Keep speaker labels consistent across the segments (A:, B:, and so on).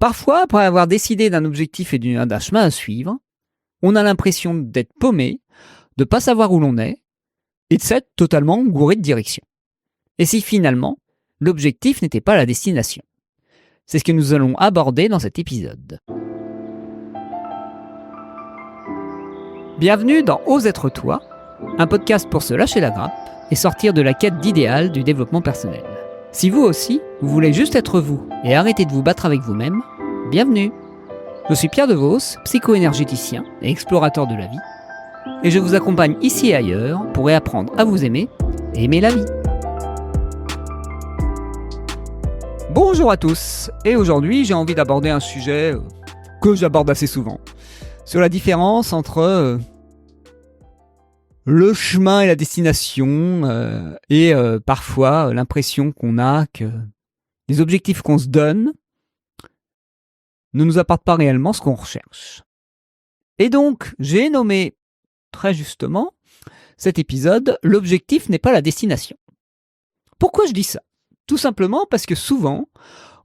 A: Parfois, après avoir décidé d'un objectif et d'un chemin à suivre, on a l'impression d'être paumé, de ne pas savoir où l'on est et de s'être totalement gouré de direction. Et si finalement, l'objectif n'était pas la destination? C'est ce que nous allons aborder dans cet épisode. Bienvenue dans Ose être toi, un podcast pour se lâcher la grappe et sortir de la quête d'idéal du développement personnel. Si vous aussi, vous voulez juste être vous et arrêter de vous battre avec vous-même, bienvenue. Je suis Pierre Devos, psycho-énergéticien et explorateur de la vie, et je vous accompagne ici et ailleurs pour réapprendre à vous aimer et aimer la vie. Bonjour à tous, et aujourd'hui j'ai envie d'aborder un sujet que j'aborde assez souvent, sur la différence entre le chemin et la destination, et parfois l'impression qu'on a que les objectifs qu'on se donne ne nous apportent pas réellement ce qu'on recherche. Et donc, j'ai nommé très justement cet épisode « L'objectif n'est pas la destination ». Pourquoi je dis ça ? Tout simplement parce que souvent,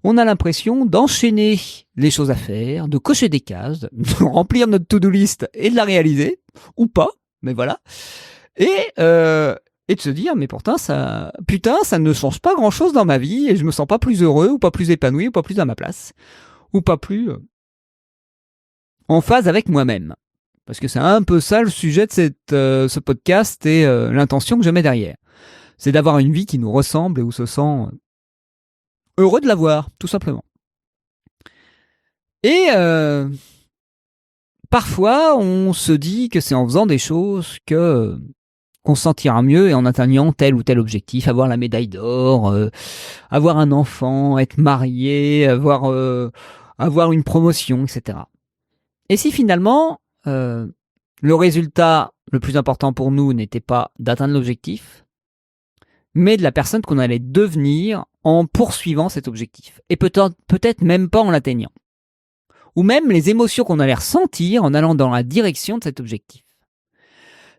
A: on a l'impression d'enchaîner les choses à faire, de cocher des cases, de remplir notre to-do list et de la réaliser, ou pas, mais voilà. Et de se dire, mais pourtant, ça ne change pas grand-chose dans ma vie et je me sens pas plus heureux, ou pas plus épanoui, ou pas plus à ma place, ou pas plus en phase avec moi-même. Parce que c'est un peu ça le sujet de ce podcast et l'intention que je mets derrière. C'est d'avoir une vie qui nous ressemble et où on se sent heureux de l'avoir, tout simplement. Et parfois, on se dit que c'est en faisant des choses qu'on se sentira mieux et en atteignant tel ou tel objectif, avoir la médaille d'or, avoir un enfant, être marié, avoir une promotion, etc. Et si finalement, le résultat le plus important pour nous n'était pas d'atteindre l'objectif, mais de la personne qu'on allait devenir en poursuivant cet objectif, et peut-être même pas en l'atteignant, ou même les émotions qu'on allait ressentir en allant dans la direction de cet objectif.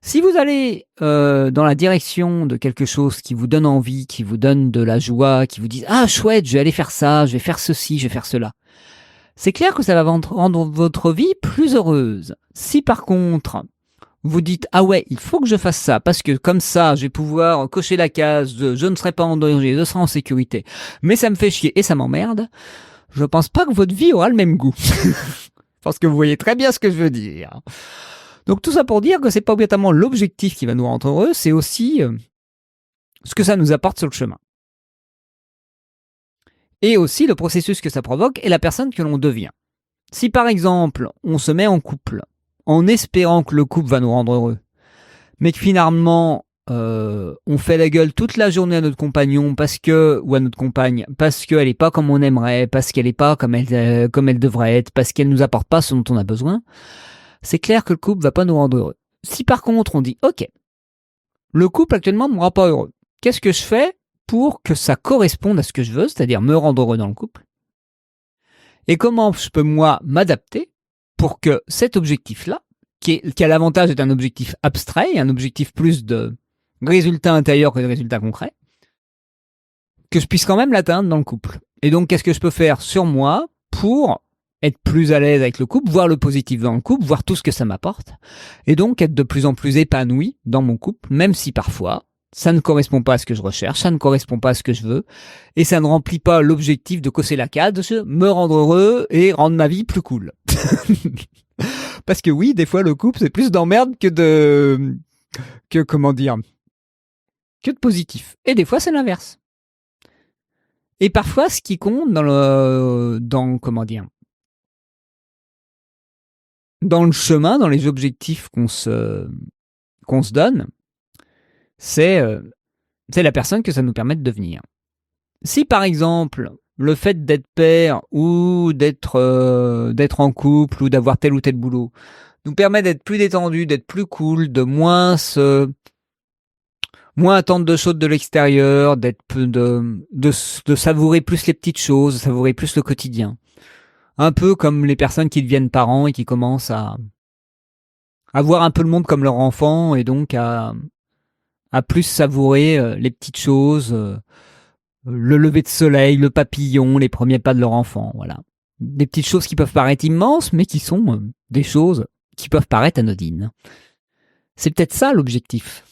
A: Si vous allez dans la direction de quelque chose qui vous donne envie, qui vous donne de la joie, qui vous dit « Ah chouette, je vais aller faire ça, je vais faire ceci, je vais faire cela », c'est clair que ça va rendre votre vie plus heureuse. Si par contre, vous dites « Ah ouais, il faut que je fasse ça, parce que comme ça, je vais pouvoir cocher la case, je ne serai pas en danger, je serai en sécurité, mais ça me fait chier et ça m'emmerde », je pense pas que votre vie aura le même goût. Je pense que vous voyez très bien ce que je veux dire. Donc tout ça pour dire que c'est pas obligatoirement l'objectif qui va nous rendre heureux, c'est aussi ce que ça nous apporte sur le chemin. Et aussi le processus que ça provoque et la personne que l'on devient. Si par exemple, on se met en couple en espérant que le couple va nous rendre heureux, mais que finalement, on fait la gueule toute la journée à notre compagnon ou à notre compagne parce qu'elle n'est pas comme on aimerait, parce qu'elle n'est pas comme elle devrait être, parce qu'elle ne nous apporte pas ce dont on a besoin, c'est clair que le couple ne va pas nous rendre heureux. Si par contre on dit « Ok, le couple actuellement ne me rend pas heureux, qu'est-ce que je fais pour que ça corresponde à ce que je veux, c'est-à-dire me rendre heureux dans le couple ? Et comment je peux moi m'adapter pour que cet objectif-là, qui a l'avantage d'être un objectif abstrait, un objectif plus de résultats intérieurs que de résultats concrets, que je puisse quand même l'atteindre dans le couple. Et donc, qu'est-ce que je peux faire sur moi pour être plus à l'aise avec le couple, voir le positif dans le couple, voir tout ce que ça m'apporte, et donc être de plus en plus épanoui dans mon couple, même si parfois, ça ne correspond pas à ce que je recherche, ça ne correspond pas à ce que je veux, et ça ne remplit pas l'objectif de cocher la case, me rendre heureux et rendre ma vie plus cool. Parce que oui, des fois, le couple, c'est plus d'emmerde que de positif. Et des fois, c'est l'inverse. Et parfois, ce qui compte dans le chemin, dans les objectifs qu'on se donne, c'est la personne que ça nous permet de devenir. Si par exemple, le fait d'être père ou d'être en couple ou d'avoir tel ou tel boulot nous permet d'être plus détendu, d'être plus cool, de moins attendre de choses de l'extérieur, de savourer plus les petites choses, de savourer plus le quotidien. Un peu comme les personnes qui deviennent parents et qui commencent à voir un peu le monde comme leur enfant et donc à plus savourer les petites choses, le lever de soleil, le papillon, les premiers pas de leur enfant, voilà. des petites choses qui peuvent paraître immenses, mais qui sont des choses qui peuvent paraître anodines. C'est peut-être ça l'objectif.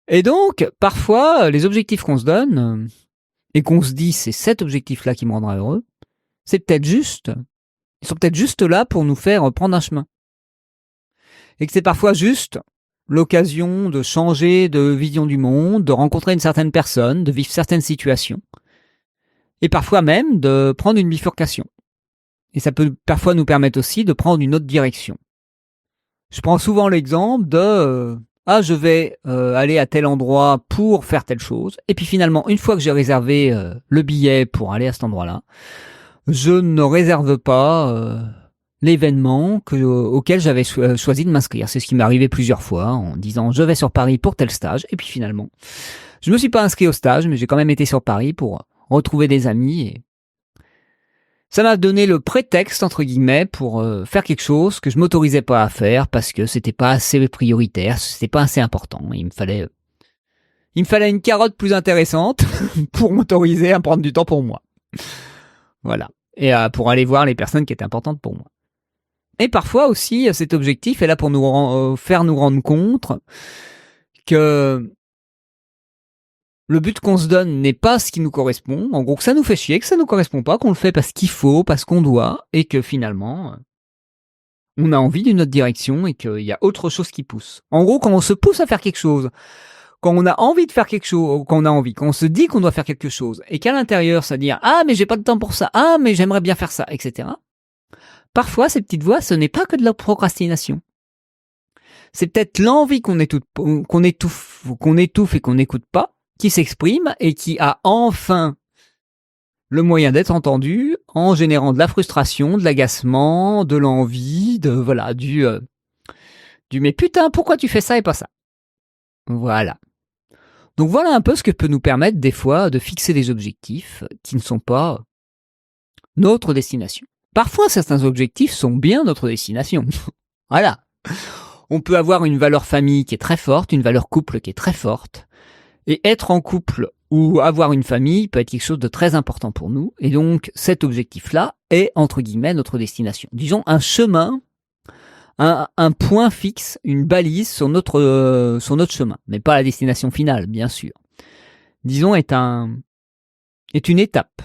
A: Et donc, parfois, les objectifs qu'on se donne, et qu'on se dit c'est cet objectif-là qui me rendra heureux, ils sont peut-être juste là pour nous faire prendre un chemin. Et que c'est parfois juste l'occasion de changer de vision du monde, de rencontrer une certaine personne, de vivre certaines situations, et parfois même de prendre une bifurcation. Et ça peut parfois nous permettre aussi de prendre une autre direction. Je prends souvent l'exemple de je vais aller à tel endroit pour faire telle chose, et puis finalement, une fois que j'ai réservé le billet pour aller à cet endroit-là, je ne réserve pas l'événement auquel j'avais choisi de m'inscrire. C'est ce qui m'est arrivé plusieurs fois en disant je vais sur Paris pour tel stage, et puis finalement, je me suis pas inscrit au stage, mais j'ai quand même été sur Paris pour retrouver des amis, et ça m'a donné le prétexte, entre guillemets, pour faire quelque chose que je m'autorisais pas à faire parce que c'était pas assez prioritaire, c'était pas assez important. Il me fallait une carotte plus intéressante pour m'autoriser à prendre du temps pour moi. Voilà. Et pour aller voir les personnes qui étaient importantes pour moi. Et parfois aussi, cet objectif est là pour nous faire nous rendre compte que le but qu'on se donne n'est pas ce qui nous correspond. En gros, que ça nous fait chier, que ça nous correspond pas, qu'on le fait parce qu'il faut, parce qu'on doit, et que finalement, on a envie d'une autre direction et qu'il y a autre chose qui pousse. En gros, quand on se pousse à faire quelque chose, quand on a envie de faire quelque chose, quand on se dit qu'on doit faire quelque chose, et qu'à l'intérieur, ça dit « Ah, mais j'ai pas de temps pour ça. Ah, mais j'aimerais bien faire ça, etc. » Parfois, ces petites voix, ce n'est pas que de la procrastination. C'est peut-être l'envie qu'on étouffe et qu'on n'écoute pas, qui s'exprime et qui a enfin le moyen d'être entendu en générant de la frustration, de l'agacement, de l'envie, du mais putain, pourquoi tu fais ça et pas ça? Voilà. Donc voilà un peu ce que peut nous permettre des fois de fixer des objectifs qui ne sont pas notre destination. Parfois, certains objectifs sont bien notre destination. Voilà. On peut avoir une valeur famille qui est très forte, une valeur couple qui est très forte, et être en couple ou avoir une famille peut être quelque chose de très important pour nous. Et donc, cet objectif-là est, entre guillemets, notre destination. Disons, un chemin, un point fixe, une balise sur notre chemin. Mais pas la destination finale, bien sûr. Disons, est une étape.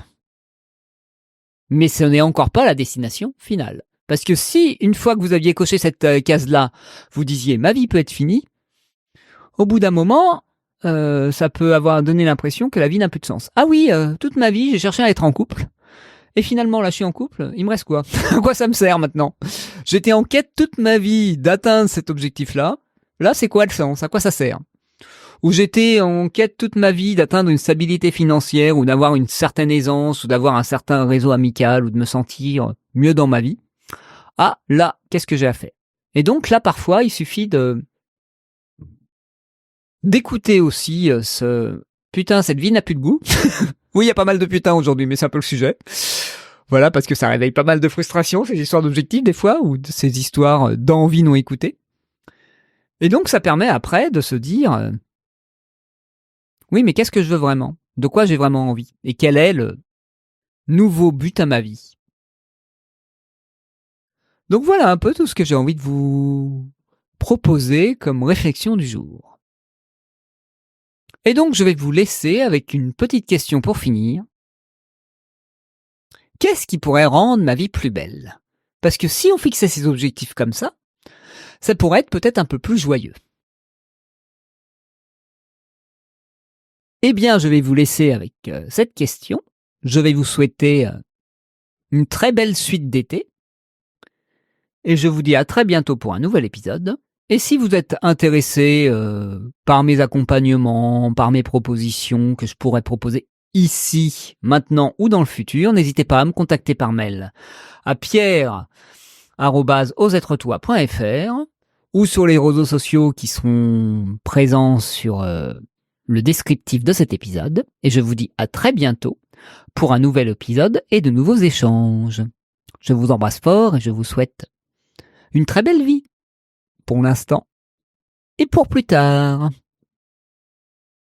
A: Mais ce n'est encore pas la destination finale. Parce que si, une fois que vous aviez coché cette case-là, vous disiez « ma vie peut être finie », au bout d'un moment, ça peut avoir donné l'impression que la vie n'a plus de sens. Ah oui, toute ma vie, j'ai cherché à être en couple. Et finalement, là, je suis en couple. Il me reste quoi? À quoi ça me sert maintenant? J'étais en quête toute ma vie d'atteindre cet objectif-là. Là, c'est quoi le sens? À quoi ça sert? Ou j'étais en quête toute ma vie d'atteindre une stabilité financière ou d'avoir une certaine aisance ou d'avoir un certain réseau amical ou de me sentir mieux dans ma vie. Ah, là, qu'est-ce que j'ai à faire? Et donc là, parfois, il suffit d'écouter aussi ce « putain, cette vie n'a plus de goût ». Oui, il y a pas mal de putains aujourd'hui, mais c'est un peu le sujet. Voilà, parce que ça réveille pas mal de frustration, ces histoires d'objectifs des fois, ou ces histoires d'envie non écoutée. Et donc, ça permet après de se dire oui, mais qu'est-ce que je veux vraiment? De quoi j'ai vraiment envie? Et quel est le nouveau but à ma vie? Donc voilà un peu tout ce que j'ai envie de vous proposer comme réflexion du jour. Et donc, je vais vous laisser avec une petite question pour finir. Qu'est-ce qui pourrait rendre ma vie plus belle? Parce que si on fixait ces objectifs comme ça pourrait être peut-être un peu plus joyeux. Eh bien, je vais vous laisser avec cette question. Je vais vous souhaiter une très belle suite d'été. Et je vous dis à très bientôt pour un nouvel épisode. Et si vous êtes intéressé par mes accompagnements, par mes propositions que je pourrais proposer ici, maintenant ou dans le futur, n'hésitez pas à me contacter par mail à pierre@osetretoi.fr ou sur les réseaux sociaux qui seront présents sur le descriptif de cet épisode. Et je vous dis à très bientôt pour un nouvel épisode et de nouveaux échanges. Je vous embrasse fort et je vous souhaite une très belle vie pour l'instant et pour plus tard.